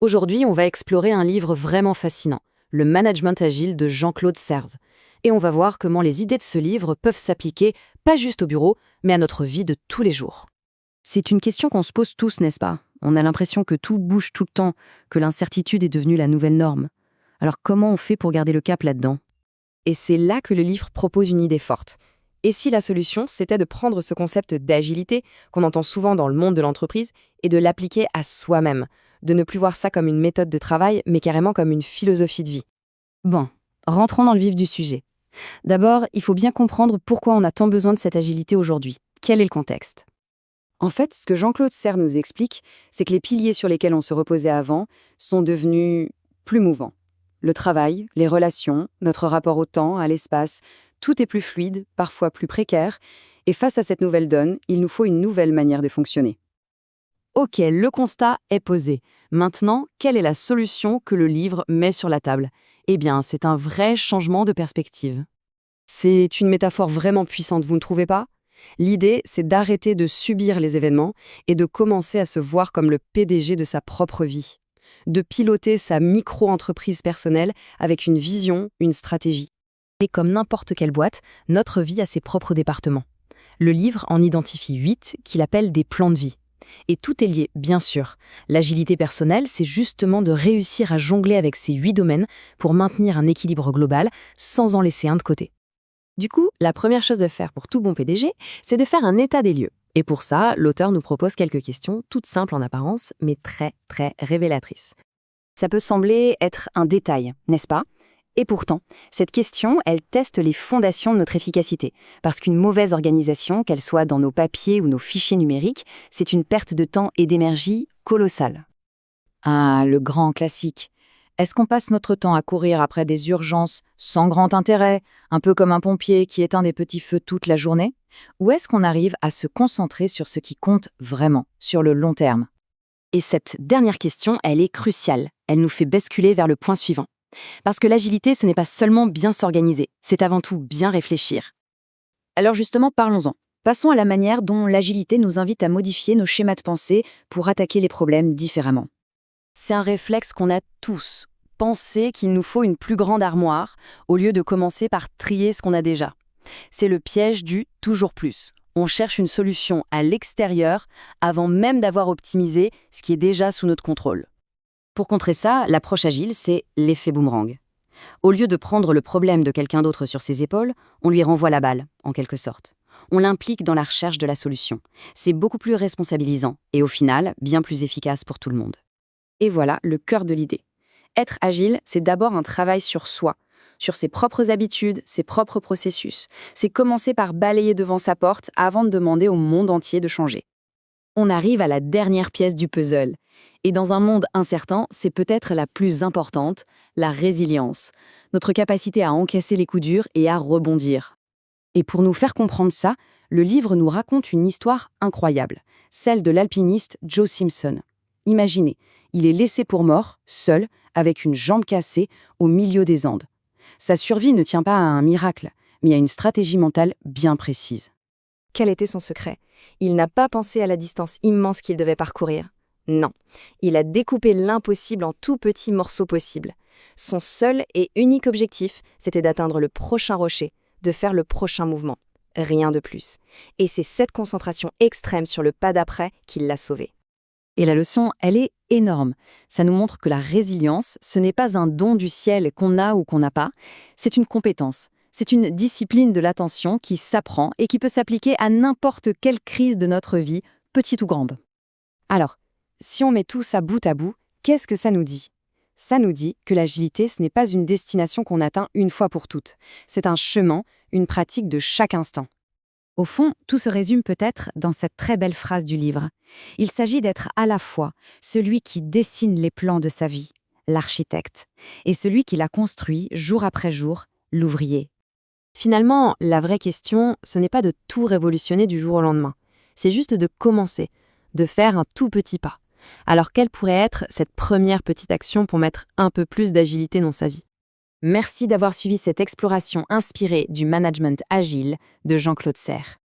Aujourd'hui, on va explorer un livre vraiment fascinant, Le Management Agile de Jean-Claude Serve. Et on va voir comment les idées de ce livre peuvent s'appliquer, pas juste au bureau, mais à notre vie de tous les jours. C'est une question qu'on se pose tous, n'est-ce pas? On a l'impression que tout bouge tout le temps, que l'incertitude est devenue la nouvelle norme. Alors comment on fait pour garder le cap là-dedans? Et c'est là que le livre propose une idée forte. Et si la solution, c'était de prendre ce concept d'agilité qu'on entend souvent dans le monde de l'entreprise et de l'appliquer à soi-même, de ne plus voir ça comme une méthode de travail, mais carrément comme une philosophie de vie. Bon, rentrons dans le vif du sujet. D'abord, il faut bien comprendre pourquoi on a tant besoin de cette agilité aujourd'hui. Quel est le contexte? En fait, ce que Jean-Claude Serre nous explique, c'est que les piliers sur lesquels on se reposait avant sont devenus plus mouvants. Le travail, les relations, notre rapport au temps, à l'espace, tout est plus fluide, parfois plus précaire, et face à cette nouvelle donne, il nous faut une nouvelle manière de fonctionner. Ok, le constat est posé. Maintenant, quelle est la solution que le livre met sur la table? Eh bien, c'est un vrai changement de perspective. C'est une métaphore vraiment puissante, vous ne trouvez pas? L'idée, c'est d'arrêter de subir les événements et de commencer à se voir comme le PDG de sa propre vie. De piloter sa micro-entreprise personnelle avec une vision, une stratégie. Et comme n'importe quelle boîte, notre vie a ses propres départements. Le livre en identifie 8 qu'il appelle des plans de vie. Et tout est lié, bien sûr. L'agilité personnelle, c'est justement de réussir à jongler avec ces 8 domaines pour maintenir un équilibre global sans en laisser un de côté. Du coup, la première chose à faire pour tout bon PDG, c'est de faire un état des lieux. Et pour ça, l'auteur nous propose quelques questions, toutes simples en apparence, mais très, très révélatrices. Ça peut sembler être un détail, n'est-ce pas? Et pourtant, cette question, elle teste les fondations de notre efficacité. Parce qu'une mauvaise organisation, qu'elle soit dans nos papiers ou nos fichiers numériques, c'est une perte de temps et d'énergie colossale. Ah, le grand classique. Est-ce qu'on passe notre temps à courir après des urgences sans grand intérêt, un peu comme un pompier qui éteint des petits feux toute la journée? Ou est-ce qu'on arrive à se concentrer sur ce qui compte vraiment, sur le long terme? Et cette dernière question, elle est cruciale. Elle nous fait basculer vers le point suivant. Parce que l'agilité, ce n'est pas seulement bien s'organiser, c'est avant tout bien réfléchir. Alors justement, parlons-en. Passons à la manière dont l'agilité nous invite à modifier nos schémas de pensée pour attaquer les problèmes différemment. C'est un réflexe qu'on a tous. Penser qu'il nous faut une plus grande armoire au lieu de commencer par trier ce qu'on a déjà. C'est le piège du toujours plus. On cherche une solution à l'extérieur avant même d'avoir optimisé ce qui est déjà sous notre contrôle. Pour contrer ça, l'approche agile, c'est l'effet boomerang. Au lieu de prendre le problème de quelqu'un d'autre sur ses épaules, on lui renvoie la balle, en quelque sorte. On l'implique dans la recherche de la solution. C'est beaucoup plus responsabilisant et au final, bien plus efficace pour tout le monde. Et voilà le cœur de l'idée. Être agile, c'est d'abord un travail sur soi, sur ses propres habitudes, ses propres processus. C'est commencer par balayer devant sa porte avant de demander au monde entier de changer. On arrive à la dernière pièce du puzzle. Et dans un monde incertain, c'est peut-être la plus importante, la résilience. Notre capacité à encaisser les coups durs et à rebondir. Et pour nous faire comprendre ça, le livre nous raconte une histoire incroyable, celle de l'alpiniste Joe Simpson. Imaginez, il est laissé pour mort, seul, avec une jambe cassée, au milieu des Andes. Sa survie ne tient pas à un miracle, mais à une stratégie mentale bien précise. Quel était son secret? Il n'a pas pensé à la distance immense qu'il devait parcourir. Non, il a découpé l'impossible en tout petits morceaux possibles. Son seul et unique objectif, c'était d'atteindre le prochain rocher, de faire le prochain mouvement. Rien de plus. Et c'est cette concentration extrême sur le pas d'après qui l'a sauvé. Et la leçon, elle est énorme. Ça nous montre que la résilience, ce n'est pas un don du ciel qu'on a ou qu'on n'a pas, c'est une compétence. C'est une discipline de l'attention qui s'apprend et qui peut s'appliquer à n'importe quelle crise de notre vie, petite ou grande. Alors, si on met tout ça bout à bout, qu'est-ce que ça nous dit? Ça nous dit que l'agilité, ce n'est pas une destination qu'on atteint une fois pour toutes. C'est un chemin, une pratique de chaque instant. Au fond, tout se résume peut-être dans cette très belle phrase du livre. Il s'agit d'être à la fois celui qui dessine les plans de sa vie, l'architecte, et celui qui la construit jour après jour, l'ouvrier. Finalement, la vraie question, ce n'est pas de tout révolutionner du jour au lendemain. C'est juste de commencer, de faire un tout petit pas. Alors quelle pourrait être cette première petite action pour mettre un peu plus d'agilité dans sa vie? Merci d'avoir suivi cette exploration inspirée du management agile de Jean-Claude Serre.